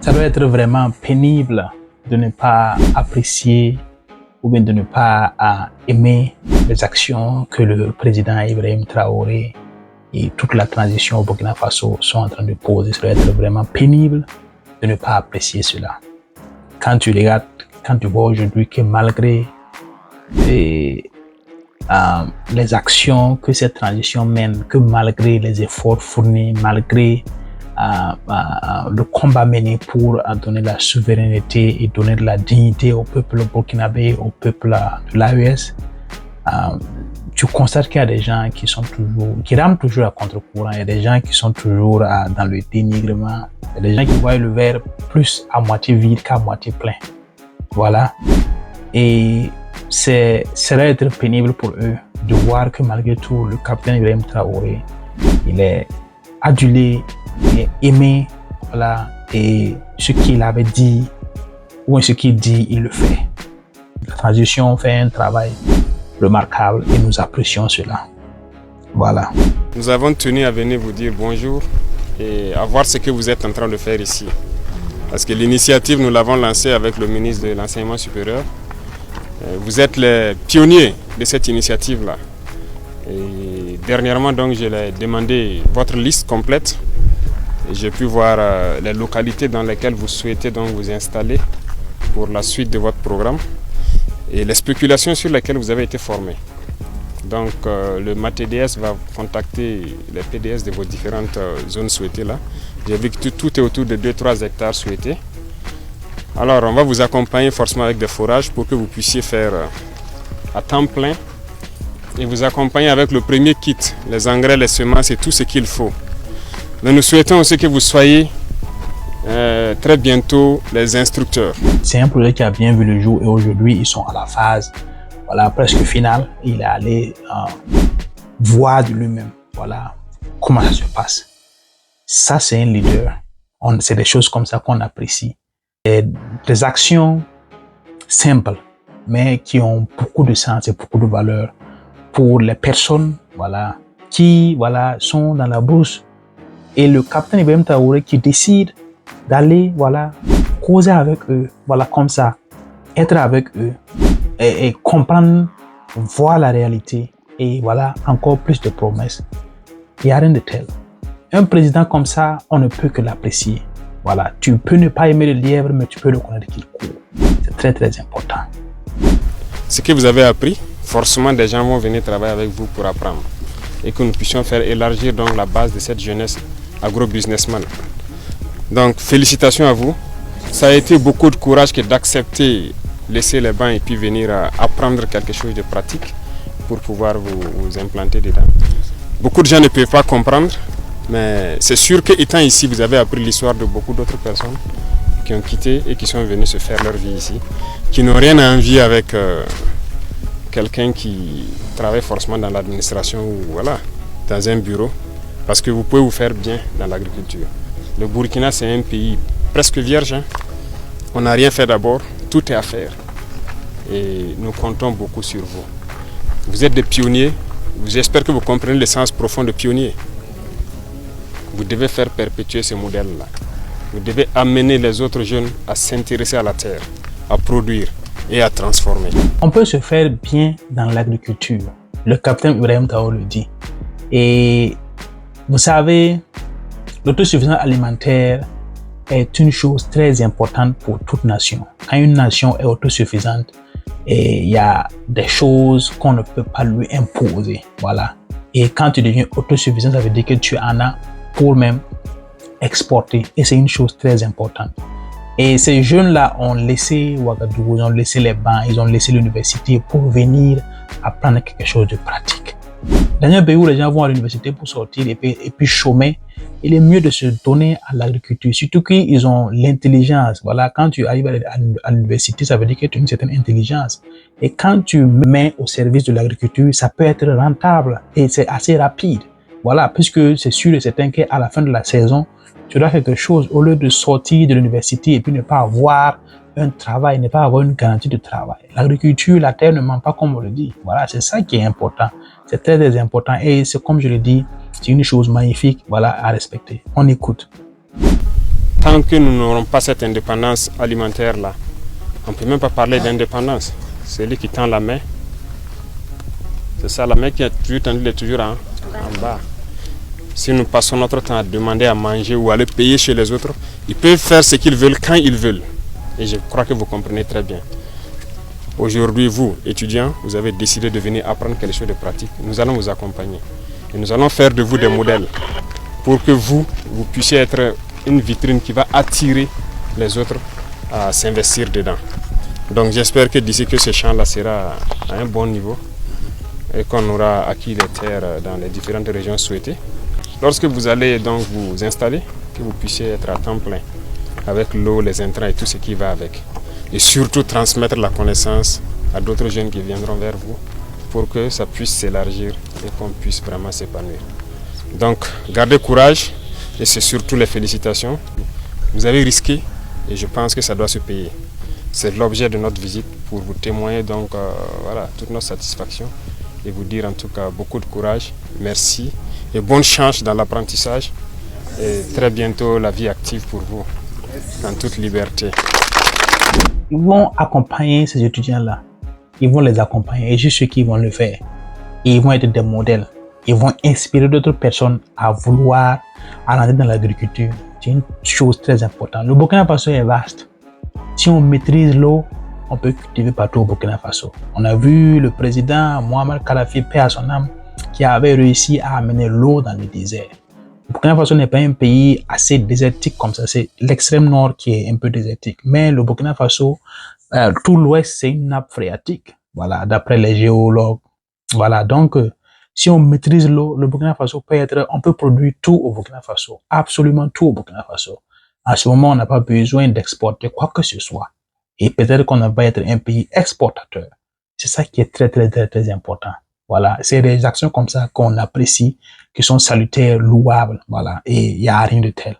Ça doit être vraiment pénible de ne pas apprécier ou bien de ne pas aimer les actions que le président Ibrahim Traoré et toute la transition au Burkina Faso sont en train de poser. Ça doit être vraiment pénible de ne pas apprécier cela. Quand tu regardes, quand tu vois aujourd'hui que malgré les actions que cette transition mène, que malgré les efforts fournis, malgré le combat mené pour donner la souveraineté et donner de la dignité au peuple burkinabé, au peuple de l'AES, tu constates qu'il y a des gens qui rament toujours à contre-courant, il y a des gens qui sont toujours dans le dénigrement, il y a des gens qui voient le verre plus à moitié vide qu'à moitié plein. Voilà. Et ça va être pénible pour eux de voir que malgré tout, le capitaine Ibrahim Traoré, il est adulé, il est aimé, voilà, et ce qu'il avait dit, ou ce qu'il dit, il le fait. La transition fait un travail remarquable et nous apprécions cela. Voilà. Nous avons tenu à venir vous dire bonjour et à voir ce que vous êtes en train de faire ici. Parce que l'initiative, nous l'avons lancée avec le ministre de l'Enseignement supérieur. Vous êtes les pionniers de cette initiative-là. Et dernièrement, donc, je l'ai demandé votre liste complète. J'ai pu voir les localités dans lesquelles vous souhaitez donc vous installer pour la suite de votre programme et les spéculations sur lesquelles vous avez été formé. Donc le MATDS va contacter les PDS de vos différentes zones souhaitées là. J'ai vu que tout est autour de 2-3 hectares souhaités. Alors on va vous accompagner forcément avec des forages pour que vous puissiez faire à temps plein et vous accompagner avec le premier kit, les engrais, les semences et tout ce qu'il faut. Mais nous souhaitons aussi que vous soyez très bientôt les instructeurs. C'est un projet qui a bien vu le jour et aujourd'hui ils sont à la phase presque finale. Il est allé voir de lui-même comment ça se passe. Ça c'est un leader. C'est des choses comme ça qu'on apprécie. Et des actions simples mais qui ont beaucoup de sens et beaucoup de valeur pour les personnes qui sont dans la brousse. Et le capitaine Ibrahim Traoré qui décide d'aller causer avec eux, comme ça, être avec eux et comprendre, voir la réalité et encore plus de promesses. Il n'y a rien de tel. Un président comme ça, on ne peut que l'apprécier. Tu peux ne pas aimer le lièvre, mais tu peux reconnaître qu'il court. C'est très très important. Ce que vous avez appris, forcément des gens vont venir travailler avec vous pour apprendre et que nous puissions faire élargir donc la base de cette jeunesse agro-businessman. Donc félicitations à vous. Ça a été beaucoup de courage que d'accepter, laisser les bancs et puis venir apprendre quelque chose de pratique pour pouvoir vous implanter dedans. Beaucoup de gens ne peuvent pas comprendre, mais c'est sûr qu'étant ici, vous avez appris l'histoire de beaucoup d'autres personnes qui ont quitté et qui sont venus se faire leur vie ici, qui n'ont rien à envier avec quelqu'un qui travaille forcément dans l'administration ou dans un bureau, parce que vous pouvez vous faire bien dans l'agriculture. Le Burkina, c'est un pays presque vierge. On n'a rien fait d'abord, tout est à faire. Et nous comptons beaucoup sur vous. Vous êtes des pionniers, j'espère que vous comprenez le sens profond de pionnier. Vous devez faire perpétuer ce modèle-là. Vous devez amener les autres jeunes à s'intéresser à la terre, à produire et à transformer. On peut se faire bien dans l'agriculture. Le capitaine Ibrahim Traoré le dit. Et vous savez, l'autosuffisance alimentaire est une chose très importante pour toute nation. Quand une nation est autosuffisante, il y a des choses qu'on ne peut pas lui imposer. Et quand tu deviens autosuffisant, ça veut dire que tu en as pour même exporter. Et c'est une chose très importante. Et ces jeunes-là ont laissé Ouagadougou, ils ont laissé les bancs, ils ont laissé l'université pour venir apprendre quelque chose de pratique. Dans un pays où les gens vont à l'université pour sortir et puis chômer, il est mieux de se donner à l'agriculture. Surtout qu'ils ont l'intelligence. Quand tu arrives à l'université, ça veut dire que tu as une certaine intelligence. Et quand tu mets au service de l'agriculture, ça peut être rentable et c'est assez rapide. Puisque c'est sûr et certain qu'à la fin de la saison, tu dois faire quelque chose au lieu de sortir de l'université et puis ne pas avoir un travail, ne pas avoir une garantie de travail. L'agriculture, la terre ne ment pas comme on le dit. C'est ça qui est important. C'est très, très important. Et c'est comme je le dis, c'est une chose magnifique à respecter. On écoute. tant que nous n'aurons pas cette indépendance alimentaire-là, on ne peut même pas parler d'indépendance. C'est lui qui tend la main. C'est ça, la main qui est toujours tendue, elle est toujours en bas. Si nous passons notre temps à demander à manger ou à aller payer chez les autres, ils peuvent faire ce qu'ils veulent quand ils veulent. Et je crois que vous comprenez très bien. Aujourd'hui, vous, étudiants, vous avez décidé de venir apprendre quelque chose de pratique. Nous allons vous accompagner. Et nous allons faire de vous des modèles pour que vous puissiez être une vitrine qui va attirer les autres à s'investir dedans. Donc j'espère que d'ici que ce champ-là sera à un bon niveau et qu'on aura acquis les terres dans les différentes régions souhaitées. Lorsque vous allez donc vous installer, que vous puissiez être à temps plein avec l'eau, les intrants et tout ce qui va avec. Et surtout transmettre la connaissance à d'autres jeunes qui viendront vers vous pour que ça puisse s'élargir et qu'on puisse vraiment s'épanouir. Donc gardez courage et c'est surtout les félicitations. Vous avez risqué et je pense que ça doit se payer. C'est l'objet de notre visite pour vous témoigner donc voilà, toute notre satisfaction et vous dire en tout cas beaucoup de courage, merci et bonne chance dans l'apprentissage et très bientôt la vie active pour vous en toute liberté. Ils vont accompagner ces étudiants-là. Ils vont les accompagner et je suis sûr qu'ils vont le faire. Et ils vont être des modèles. Ils vont inspirer d'autres personnes à vouloir aller dans l'agriculture. C'est une chose très importante. Le Burkina Faso est vaste. Si on maîtrise l'eau, on peut cultiver partout au Burkina Faso. On a vu le président Mohamed Kadhafi, paix à son âme, qui avait réussi à amener l'eau dans le désert. Le Burkina Faso n'est pas un pays assez désertique comme ça. C'est l'extrême nord qui est un peu désertique. Mais le Burkina Faso, tout l'ouest, c'est une nappe phréatique. Voilà, d'après les géologues. Voilà, donc, si on maîtrise l'eau, le Burkina Faso on peut produire tout au Burkina Faso. Absolument tout au Burkina Faso. À ce moment, on n'a pas besoin d'exporter quoi que ce soit. Et peut-être qu'on va être un pays exportateur. C'est ça qui est très, très, très, très important. Voilà, c'est des actions comme ça qu'on apprécie, qui sont salutaires, louables. Voilà, et il n'y a rien de tel.